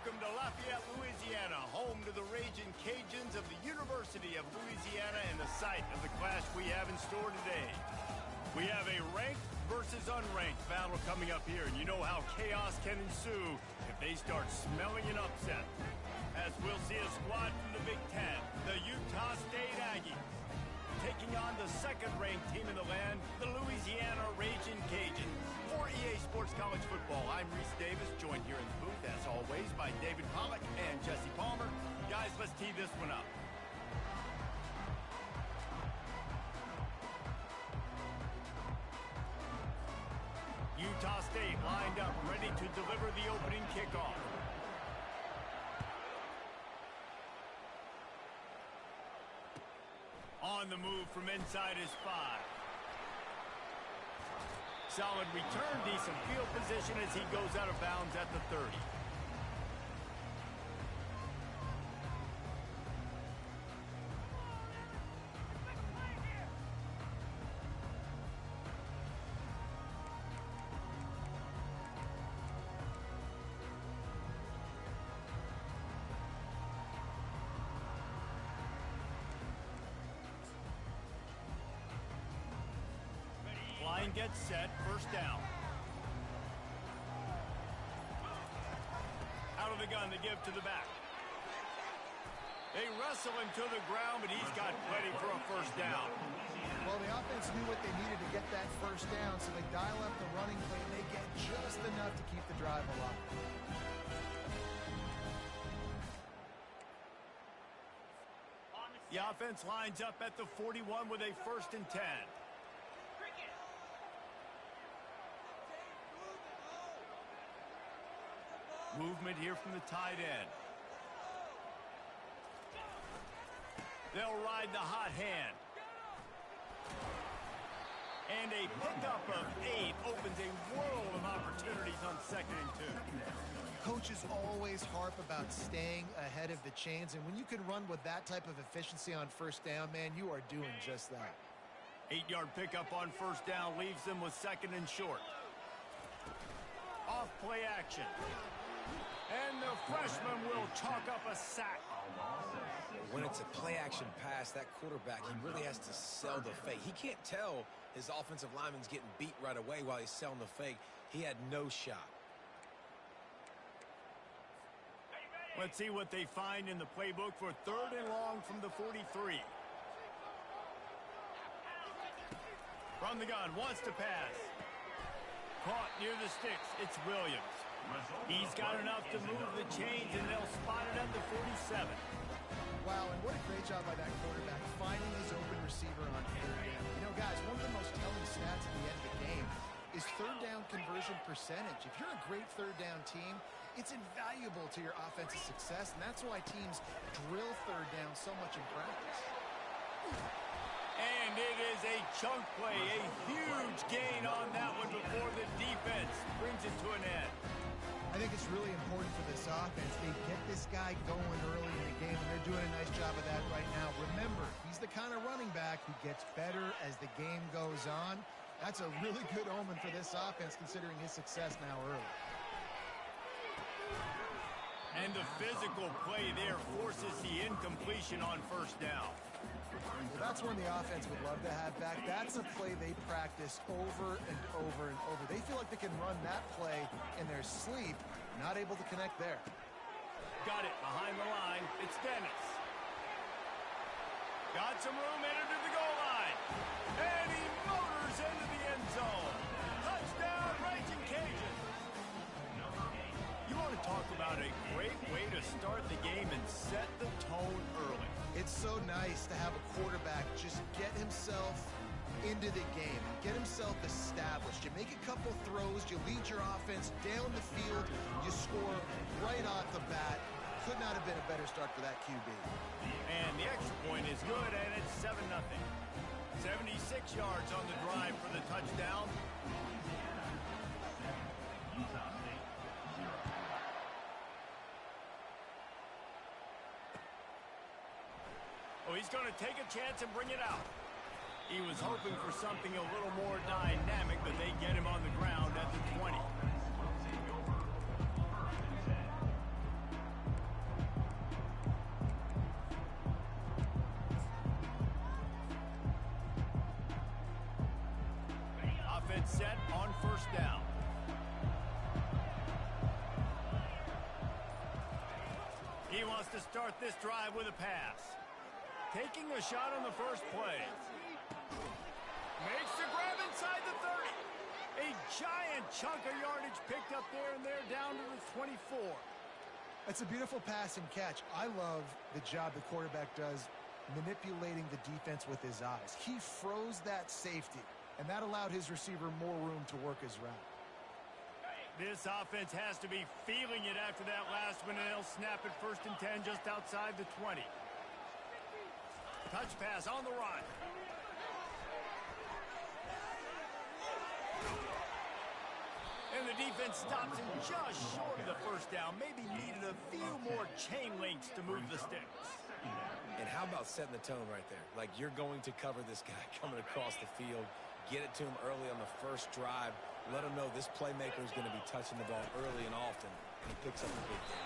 Welcome to Lafayette, Louisiana, home to the Raging Cajuns of the University of Louisiana and the site of the clash we have in store today. We have a ranked versus unranked battle coming up here, and you know how chaos can ensue if they start smelling an upset. As we'll see a squad from the Big Ten, the Utah State Aggies, taking on the second-ranked team in the land, the Louisiana Raging Cajuns. For EA Sports College Football, I'm Reese Davis, joined here in the booth, as always, by David Pollack and Jesse Palmer. Guys, let's tee this one up. Utah State lined up, ready to deliver the opening kickoff. On the move from inside his 5. Solid return, decent field position as he goes out of bounds at the 30. Line gets set, first down. Out of the gun to give to the back. They wrestle him to the ground, but he's got plenty for a first down. Well, the offense knew what they needed to get that first down, so they dial up the running play, and they get just enough to keep the drive alive. The offense lines up at the 41 with a 1st and 10. Movement here from the tight end. They'll ride the hot hand. And a pickup of 8 opens a world of opportunities on 2nd and 2. Coaches always harp about staying ahead of the chains, and when you can run with that type of efficiency on first down, man, you are doing just that. 8-yard pickup on first down leaves them with 2nd and short. Off play action. And the freshman will chalk up a sack. When it's a play-action pass, that quarterback, he really has to sell the fake. He can't tell his offensive lineman's getting beat right away while he's selling the fake. He had no shot. Let's see what they find in the playbook for 3rd and long from the 43. From the gun, wants to pass. Caught near the sticks, it's Williams. He's got enough to move the chains, and they'll spot it at the 47. Wow, and what a great job by that quarterback, finding his open receiver on 3rd down. You know, guys, one of the most telling stats at the end of the game is 3rd down conversion percentage. If you're a great 3rd down team, it's invaluable to your offensive success, and that's why teams drill 3rd down so much in practice. And it is a chunk play, a huge gain on that one before the defense brings it to an end. I think it's really important for this offense. They get this guy going early in the game, and they're doing a nice job of that right now. Remember, he's the kind of running back who gets better as the game goes on. That's a really good omen for this offense, considering his success now early. And the physical play there forces the incompletion on first down. Well, that's one the offense would love to have back. That's a play they practice over and over and over. They feel like they can run that play in their sleep, not able to connect there. Got it behind the line. It's Dennis. Got some room, entered to the goal line. And he motors into the end zone. Touchdown, Raging Cajuns. You want to talk about a great way to start the game and set the tone early. It's so nice to have a quarterback just get himself into the game, get himself established. You make a couple throws, you lead your offense down the field, you score right off the bat. Could not have been a better start for that QB. And the extra point is good, and it's 7-0. 76 yards on the drive for the touchdown. Oh, he's going to take a chance and bring it out. He was hoping for something a little more dynamic, but they get him on the ground at the 20. offense set on first down. He wants to start this drive with a pass. Taking a shot on the first play. Makes the grab inside the 30. A giant chunk of yardage picked up there, and they're down to the 24. It's a beautiful pass and catch. I love the job the quarterback does manipulating the defense with his eyes. He froze that safety, and that allowed his receiver more room to work his route. This offense has to be feeling it after that last one, and they'll snap it 1st and 10 just outside the 20. Touch pass on the run. And the defense stops him just short of the first down. Maybe needed a few more chain links to move the sticks. And how about setting the tone right there? Like, you're going to cover this guy coming across the field. Get it to him early on the first drive. Let him know this playmaker is going to be touching the ball early and often. And he picks up the big game.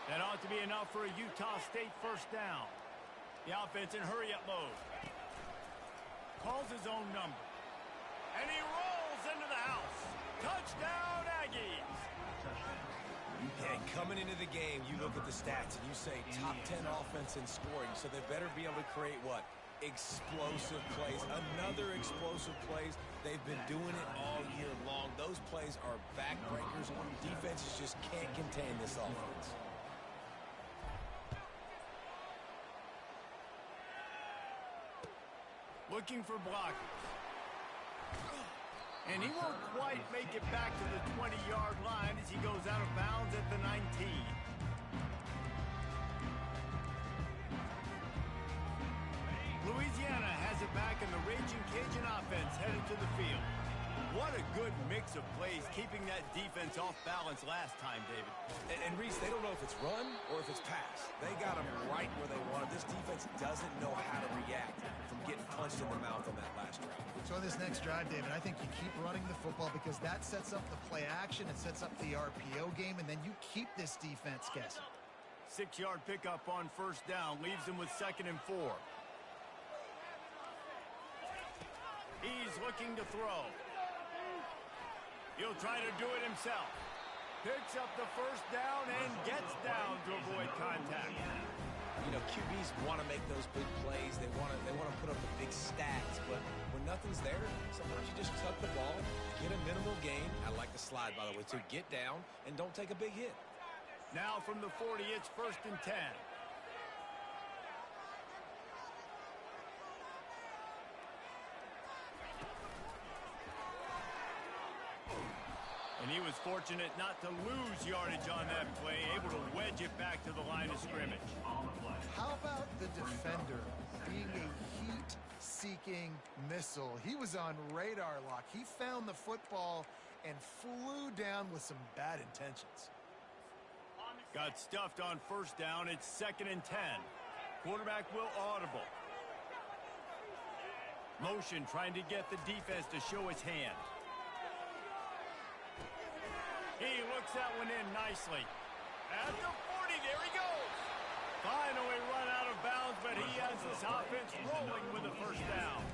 That ought to be enough for a Utah State first down. The offense in hurry-up mode. Calls his own number. And he rolls into the house. Touchdown, Aggies. And coming into the game, you look at the stats and you say top 10 offense in scoring, so they better be able to create what? Explosive plays. Another explosive plays. They've been doing it all year long. Those plays are backbreakers. Defenses just can't contain this offense. Looking for blockers. And he won't quite make it back to the 20-yard line as he goes out of bounds at the 19. Louisiana has it back, and the Raging Cajun offense headed to the field. What a good mix of plays, keeping that defense off balance last time, David. And Reese, they don't know if it's run or if it's pass. They got them right where they wanted. This defense doesn't know how to react from getting punched in the mouth on that last drive. So in this next drive, David, I think you keep running the football because that sets up the play action, it sets up the RPO game, and then you keep this defense guessing. 6-yard pickup on first down leaves him with 2nd and 4. He's looking to throw. He'll try to do it himself. Picks up the first down and gets down to avoid contact. You know, QBs want to make those big plays. They want to put up the big stats, but when nothing's there, sometimes you just tuck the ball, get a minimal gain. I like the slide, by the way, to get down and don't take a big hit. Now from the 40, it's 1st and 10. And he was fortunate not to lose yardage on that play, able to wedge it back to the line of scrimmage. How about the defender being a heat-seeking missile? He was on radar lock. He found the football and flew down with some bad intentions. Got stuffed on first down. It's 2nd and 10. Quarterback will audible. Motion trying to get the defense to show his hand. He looks that one in nicely. At the 40, there he goes. Finally run out of bounds, but he has this offense rolling with a first down.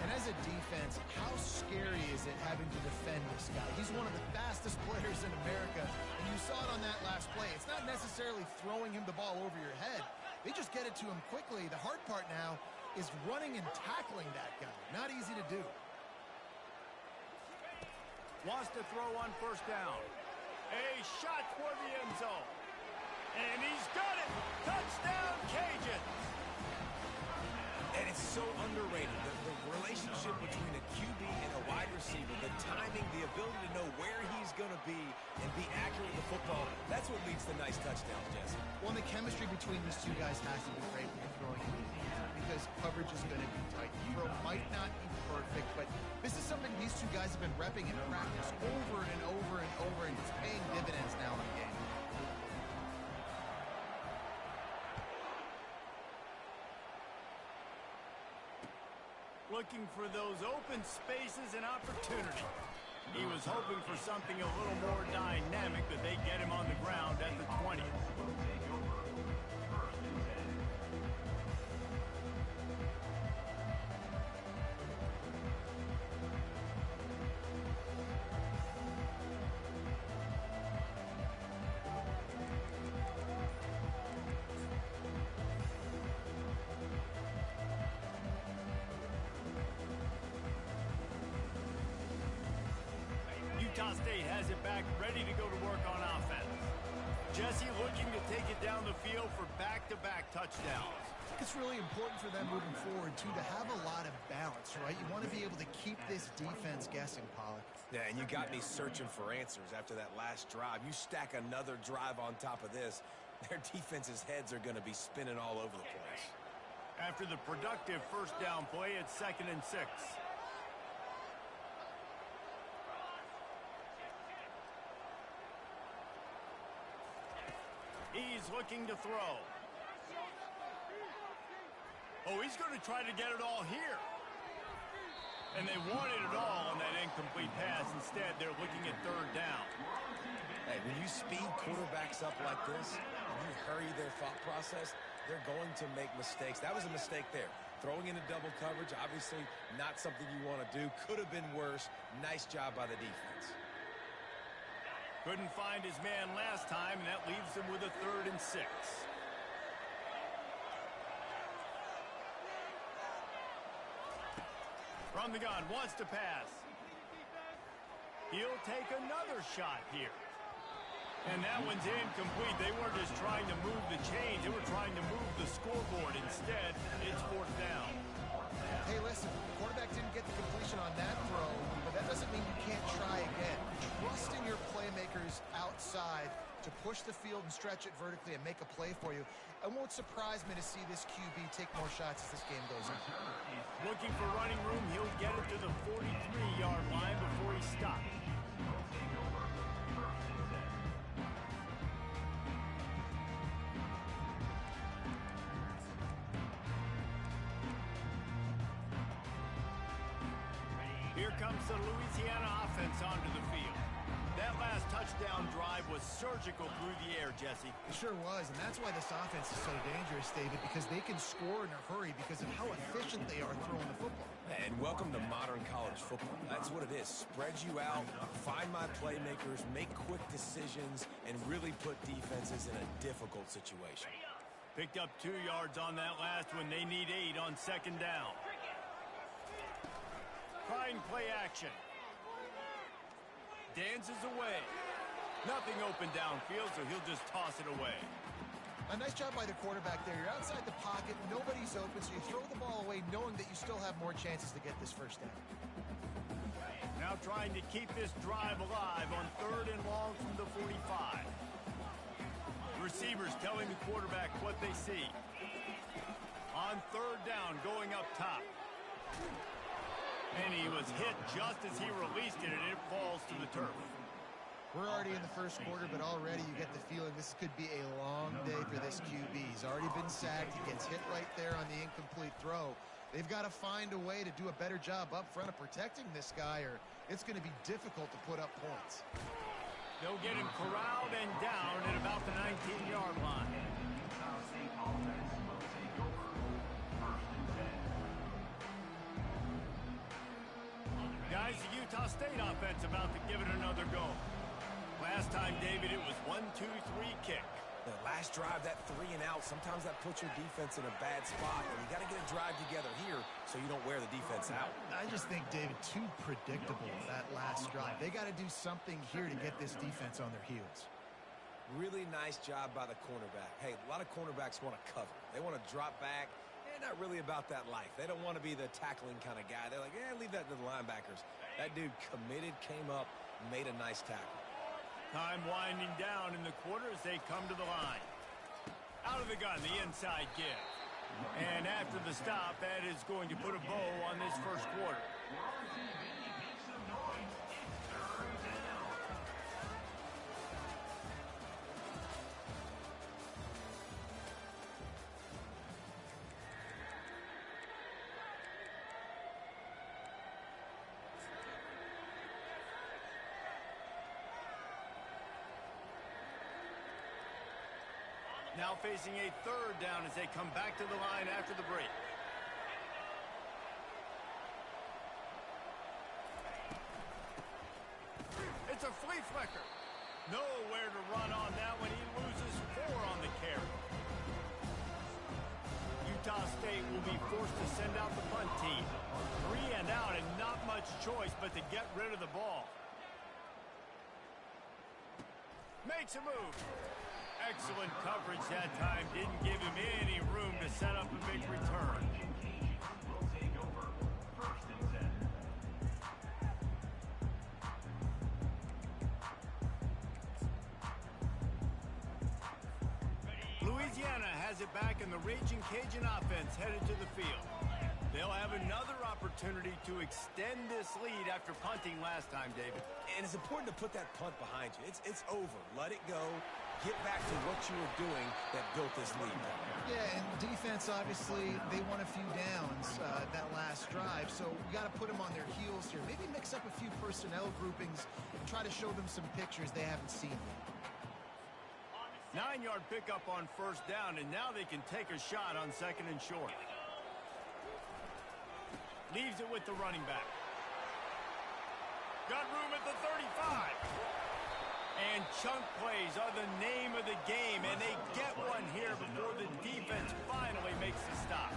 And as a defense, how scary is it having to defend this guy? He's one of the fastest players in America, and you saw it on that last play. It's not necessarily throwing him the ball over your head. They just get it to him quickly. The hard part now is running and tackling that guy. Not easy to do. Wants to throw on first down. A shot for the end zone. And he's got it. Touchdown, Cajun. And it's so underrated. The relationship between a QB and a wide receiver, the timing, the ability to know where he's going to be and be accurate with the football, that's what leads to nice touchdowns, Jesse. Well, the chemistry between these two guys has to be great when you're throwing it because coverage is going to be tight. The throw might not be perfect, but this is something these two guys have been repping in practice over and over and over, and it's paying dividends now in the game. Looking for those open spaces and opportunity. He was hoping for something a little more dynamic, but they get him on the ground at the 20. Utah State has it back, ready to go to work on offense. Jesse looking to take it down the field for back-to-back touchdowns. I think it's really important for them moving forward, too, to have a lot of balance, right? You want to be able to keep this defense guessing, Pollack. Yeah, and you got me searching for answers after that last drive. You stack another drive on top of this, their defense's heads are going to be spinning all over the place. After the productive first down play, it's 2nd and 6. He's looking to throw. Oh, he's going to try to get it all here. And they wanted it all on that incomplete pass. Instead, they're looking at 3rd down. Hey, when you speed quarterbacks up like this, and you hurry their thought process, they're going to make mistakes. That was a mistake there. Throwing into double coverage, obviously not something you want to do. Could have been worse. Nice job by the defense. Couldn't find his man last time, and that leaves him with a 3rd and 6. From the gun, wants to pass. He'll take another shot here. And that one's incomplete. They weren't just trying to move the chains. They were trying to move the scoreboard. Instead, it's 4th down. Hey, listen, the quarterback didn't get the completion on that throw, but that doesn't mean you can't try again. Trust in your playmakers outside to push the field and stretch it vertically and make a play for you. It won't surprise me to see this QB take more shots as this game goes on. Looking for running room, he'll get it to the 43-yard line before he stops. Here comes the Louisiana offense onto the field. That last touchdown drive was surgical through the air, Jesse. It sure was, and that's why this offense is so dangerous, David, because they can score in a hurry because of how efficient they are throwing the football. And welcome to modern college football. That's what it is. Spread you out, find my playmakers, make quick decisions, and really put defenses in a difficult situation. Picked up 2 yards on that last one. They need 8 on 2nd down. Trying play action. Dances away. Nothing open downfield, so he'll just toss it away. A nice job by the quarterback there. You're outside the pocket. Nobody's open, so you throw the ball away knowing that you still have more chances to get this first down. Now trying to keep this drive alive on 3rd and long from the 45. Receivers telling the quarterback what they see. On 3rd down, going up top. And he was hit just as he released it, and it falls to the turf. We're already in the first quarter, but already you get the feeling this could be a long day for this QB. He's already been sacked. He gets hit right there on the incomplete throw. They've got to find a way to do a better job up front of protecting this guy, or it's going to be difficult to put up points. They'll get him corralled and down at about the 19-yard line. Guys, the Utah State offense about to give it another go. Last time, David, it was 1-2-3 kick. The last drive, that 3 and out, sometimes that puts your defense in a bad spot. And you got to get a drive together here so you don't wear the defense out. I just think, David, too predictable, that last drive. They got to do something here to get this defense on their heels. Really nice job by the cornerback. Hey, a lot of cornerbacks want to cover. They want to drop back. They're not really about that life. They don't want to be the tackling kind of guy. They're like, leave that to the linebackers. That dude committed, came up, made a nice tackle. Time winding down in the quarter as they come to the line. Out of the gun, the inside give. And after the stop, that is going to put a bow on this first quarter. Now facing a 3rd down as they come back to the line after the break. It's a flea flicker. Nowhere to run on that one. He loses 4 on the carry. Utah State will be forced to send out the punt team. 3 and out and not much choice but to get rid of the ball. Makes a move. Excellent coverage that time. Didn't give him any room to set up a big return. Louisiana has it back, and the Raging Cajun offense headed to the field. They'll have another opportunity to extend this lead after punting last time, David. And it's important to put that punt behind you. It's over. Let it go. Get back to what you were doing that built this lead. Yeah, and defense, obviously, they won a few downs that last drive, so we got to put them on their heels here. Maybe mix up a few personnel groupings and try to show them some pictures they haven't seen yet. 9-yard pickup on first down, and now they can take a shot on second and short. Leaves it with the running back. Got room at the 35. And chunk plays are the name of the game, and they get one here before the defense finally makes the stop.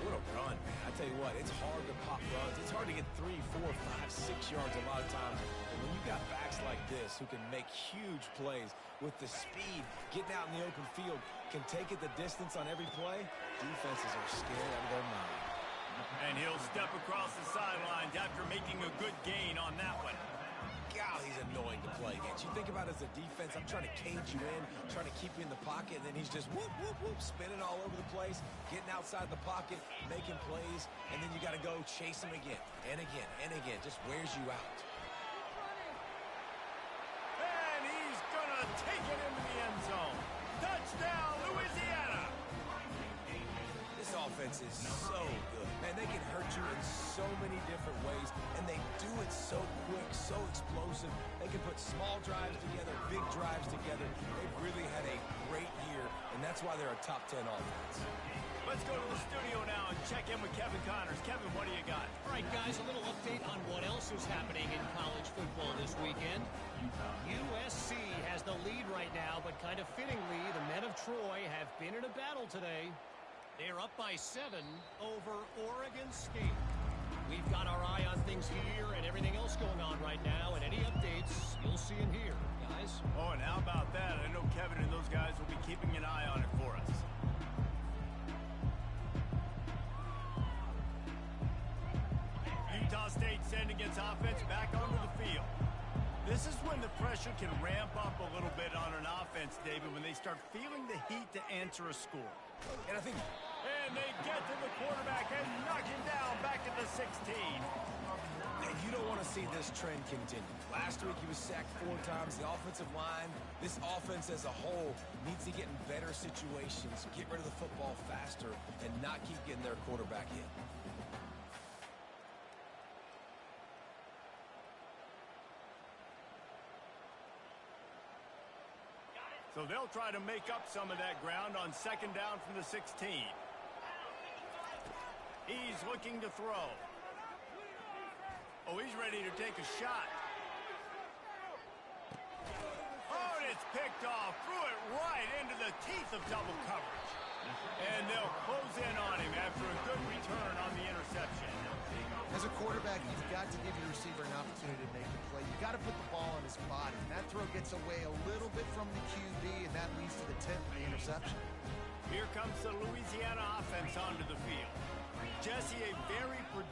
What a run, man. I tell you what, it's hard to pop runs. It's hard to get 3, 4, 5, 6 yards a lot of times. And when you got backs like this who can make huge plays with the speed, getting out in the open field, can take it the distance on every play, defenses are scared out of their mind. And he'll step across the sidelines after making a good gain on that one. God, he's annoying to play against. You think about it as a defense, I'm trying to cage you in, trying to keep you in the pocket, and then he's just whoop, whoop, whoop, spinning all over the place, getting outside the pocket, making plays, and then you got to go chase him again and again and again. Just wears you out. And he's going to take it into the end zone. Touchdown, Louisiana! This offense is so good. Man, they can hurt you in so many different ways, and they do it so quick, so explosive. They can put small drives together, big drives together. They've really had a great year, and that's why they're a top 10 offense. Let's go to the studio now and check in with Kevin Connors. Kevin, what do you got? All right, guys, a little update on what else is happening in college football this weekend. USC has the lead right now, but kind of fittingly, the men of Troy have been in a battle today. They're up by 7 over Oregon State. We've got our eye on things here and everything else going on right now, and any updates you'll see in here, guys. Oh, and how about that? I know Kevin and those guys will be keeping an eye on it for us. Utah State sending its offense back onto the field. This is when the pressure can ramp up a little bit on an offense, David, when they start feeling the heat to answer a score. And I think... And they get to the quarterback and knock him down back at the 16. And you don't want to see this trend continue. Last week he was sacked 4 times. The offensive line, this offense as a whole, needs to get in better situations, get rid of the football faster, and not keep getting their quarterback hit. So they'll try to make up some of that ground on second down from the 16. He's looking to throw. Oh, he's ready to take a shot. Oh, and it's picked off. Threw it right into the teeth of double coverage. And they'll close in on him after a good return on the interception. As a quarterback, you've got to give your receiver an opportunity to make the play. You've got to put the ball on his body. And that throw gets away a little bit from the QB, and that leads to the tip of the interception. Here comes the Louisiana offense